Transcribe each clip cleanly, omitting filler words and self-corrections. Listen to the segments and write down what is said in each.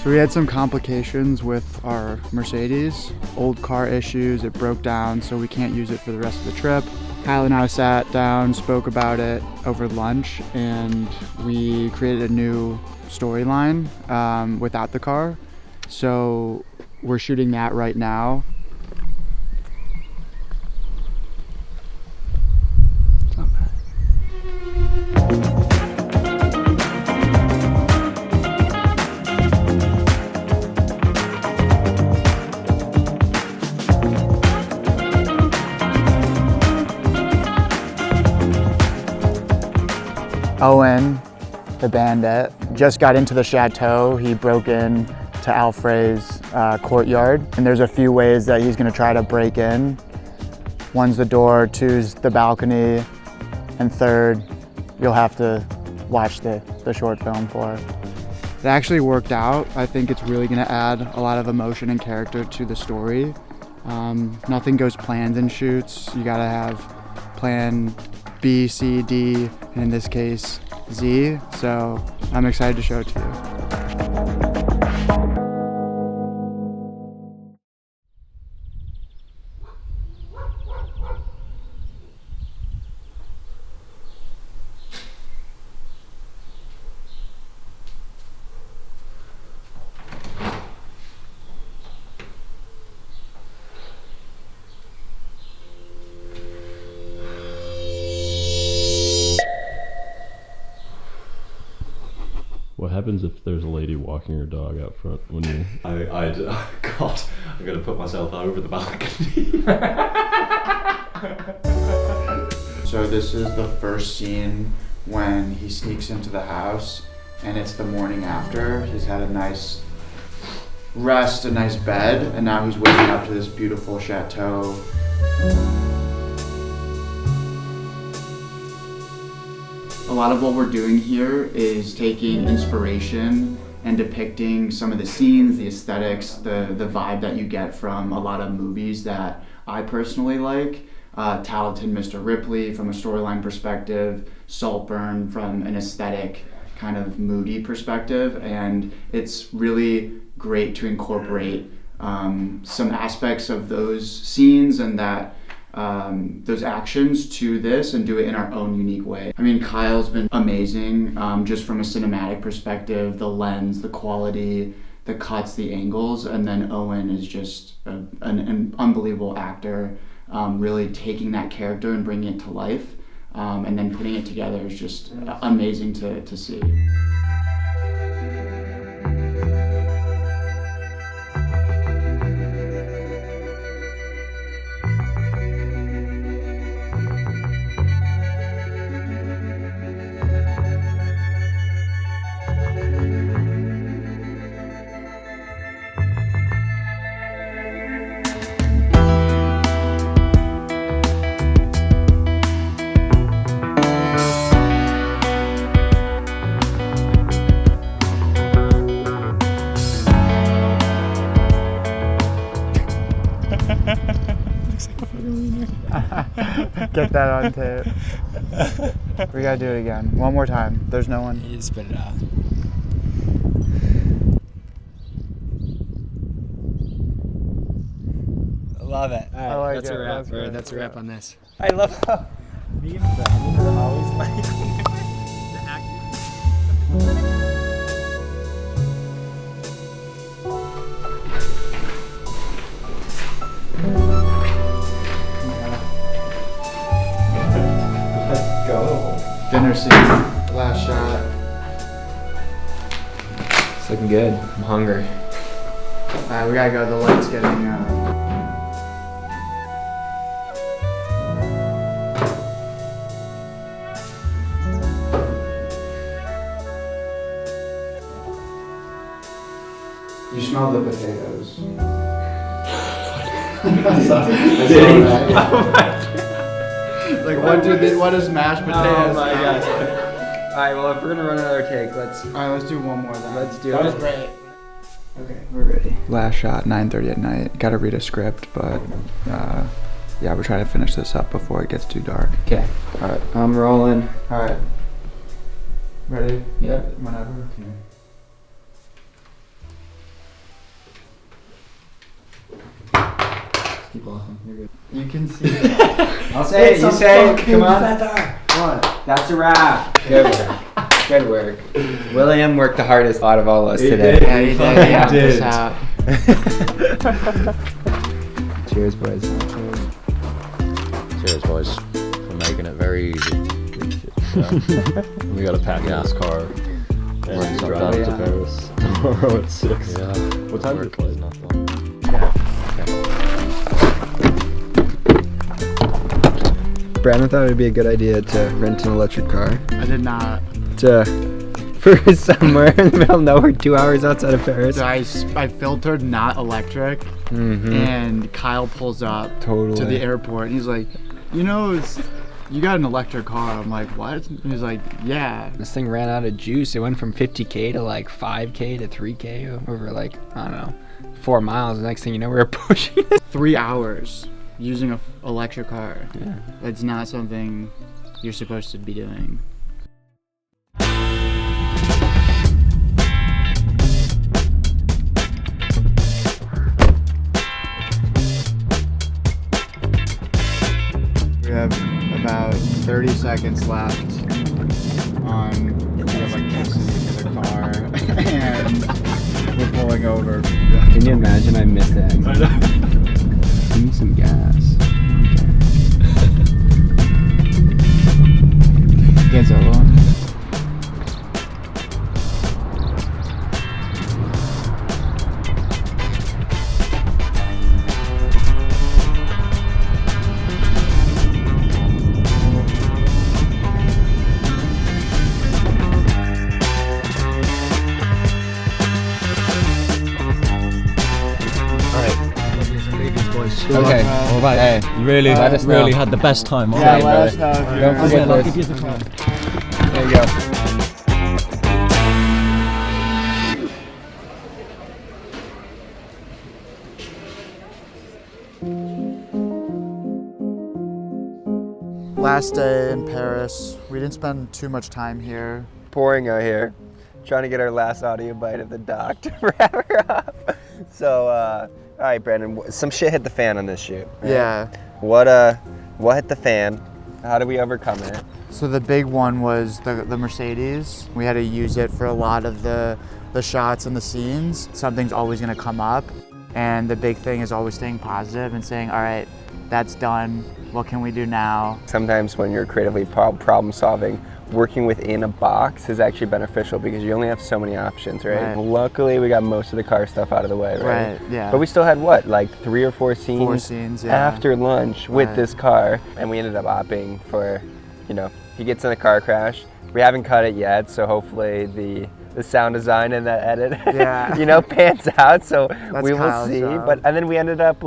So we had some complications with our Mercedes, old car issues. It broke down, so we can't use it for the rest of the trip. Kyle and I sat down, spoke about it over lunch, and we created a new storyline without the car. So we're shooting that right now. Owen, the bandit, just got into the chateau. He broke in to Alfred's courtyard, and there's a few ways that he's gonna try to break in. One's the door, two's the balcony, and third, you'll have to watch the short film for. It actually worked out. I think it's really gonna add a lot of emotion and character to the story. Nothing goes planned in shoots. You gotta have plan B, C, D, and in this case, Z. So I'm excited to show it to you. What happens if there's a lady walking her dog out front when you... God, I'm gonna put myself over the balcony. So this is the first scene when he sneaks into the house, and it's the morning after. He's had a nice rest, a nice bed, and now he's waking up to this beautiful chateau. A lot of what we're doing here is taking inspiration and depicting some of the scenes, the aesthetics, the vibe that you get from a lot of movies that I personally like. Talented Mr. Ripley from a storyline perspective, Saltburn from an aesthetic kind of moody perspective, and it's really great to incorporate some aspects of those scenes and those actions to this and do it in our own unique way. I mean, Kyle's been amazing just from a cinematic perspective, the lens, the quality, the cuts, the angles, and then Owen is just an unbelievable actor, really taking that character and bringing it to life, and then putting it together is just amazing to see. Get that on tape. We gotta do it again. One more time. There's no one. You spit it out. I love it. All right, I like that's it. a wrap. That's That's a good. wrap on this. I love how me and Brandon are always like the acting. Dinner scene, last shot. It's looking good. I'm hungry. We gotta go. The light's getting. You smell the potatoes. Like what is mashed potatoes? Oh my gosh. Alright, well if we're gonna run another take, let's do one more then. let's do That it. was great. Okay, we're ready. Last shot, 9:30 at night. Gotta read a script, but yeah, we're trying to finish this up before it gets too dark. Okay. Alright. I'm rolling. Alright. Ready? Yeah. Whenever. Keep walking. You're good. You can see it. I'll say it. You say it. Come on. Come on. That's a wrap. Good work. Good work. William worked the hardest out of all of us today. Yeah, he did. He helped us out. Cheers, boys. Cheers, boys, for making it very easy. We got a pack NASCAR. And Works drive out, to yeah. Paris tomorrow at 6. Yeah. What time do you Work play? is not fun. Brandon thought it would be a good idea to rent an electric car I did not. for somewhere in the middle of nowhere, 2 hours outside of Paris. So I filtered not electric, and Kyle pulls up Totally. to the airport, and he's like, you got an electric car. I'm like, what? And he's like, yeah. This thing ran out of juice. It went from 50K to like 5K to 3K over like, I don't know, 4 miles. The next thing you know, we were pushing it. 3 hours using an electric car. Yeah. That's not something you're supposed to be doing. We have about 30 seconds left on the electricity for the car, and we're pulling over. Can you imagine I missed that? Give me some gas. Get that one. Okay. Well, bye. Hey, Really, let us know. really had the best time. Yeah, alright? let us know if you're. Don't forget I'll this. give you the time. There you go. Last day in Paris. We didn't spend too much time here. Pouring out here, trying to get our last audio bite of the doc to wrap her up. So, all right, Brandon, some shit hit the fan on this shoot. right? Yeah. What hit the fan? How did we overcome it? So the big one was the Mercedes. We had to use it for a lot of the shots and the scenes. Something's always gonna come up. And the big thing is always staying positive and saying, all right, that's done. What can we do now? Sometimes when you're creatively problem solving, working within a box is actually beneficial because you only have so many options, right? Right. Luckily, we got most of the car stuff out of the way, right? Right, yeah. But we still had what, like 3 or 4 scenes? 4 scenes, yeah. After lunch with Right. this car, and we ended up opting for, he gets in a car crash. We haven't cut it yet, so hopefully the sound design and that edit, Yeah. pans out. So That's we will Kyle's see. job. And then we ended up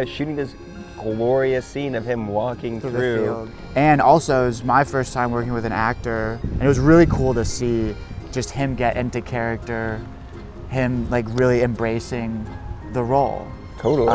shooting this glorious scene of him walking To the through. field. And also, it was my first time working with an actor, and it was really cool to see just him get into character, him like really embracing the role. Totally.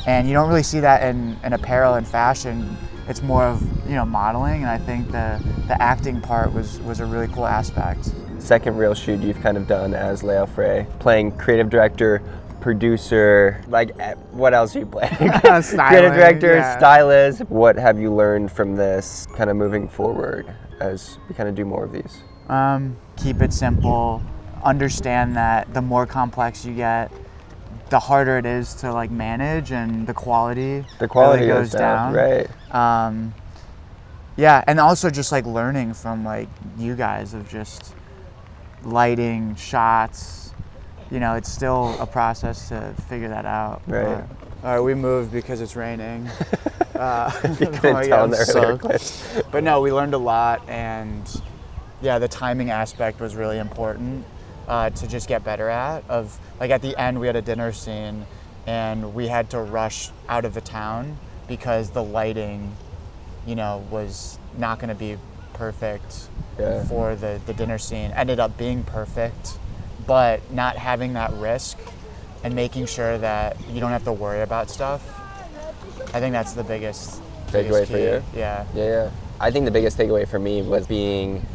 And you don't really see that in apparel and fashion. It's more of modeling, and I think the acting part was a really cool aspect. Second real shoot you've kind of done as Leo Frey, playing creative director, producer, what else do you play? Creative director, yeah. stylist. What have you learned from this kind of moving forward as we kind of do more of these? Keep it simple. Understand that the more complex you get, the harder it is to manage, and the quality really goes down, right? Yeah, and also just learning from you guys of just lighting, shots. It's still a process to figure that out. Right. All right, we moved because it's raining. You couldn't tell in the earlier clips. But no, we learned a lot, and yeah, the timing aspect was really important to just get better at. At the end, we had a dinner scene, and we had to rush out of the town because the lighting, was not going to be perfect for the dinner scene. Ended up being perfect, but not having that risk and making sure that you don't have to worry about stuff. I think that's the biggest Takeaway key. for you? Yeah. Yeah. I think the biggest takeaway for me was being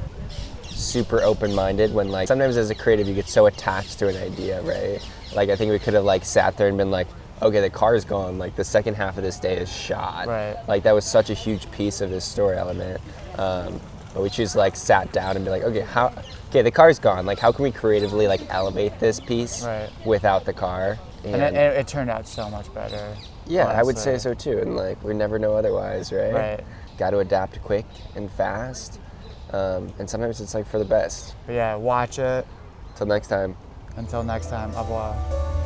super open-minded when sometimes as a creative you get so attached to an idea, right? I think we could have sat there and been okay, the car's gone. Like the second half of this day is shot. Right. Like that was such a huge piece of this story element. But we just like sat down and be like, okay, the car's gone. Like how can we creatively like elevate this piece Right. without the car? And it turned out so much better. Yeah, I would honestly. say so too. And like we never know otherwise, right? Right. Got to adapt quick and fast. And sometimes it's like for the best. But yeah, watch it. Till next time. Until next time, au revoir.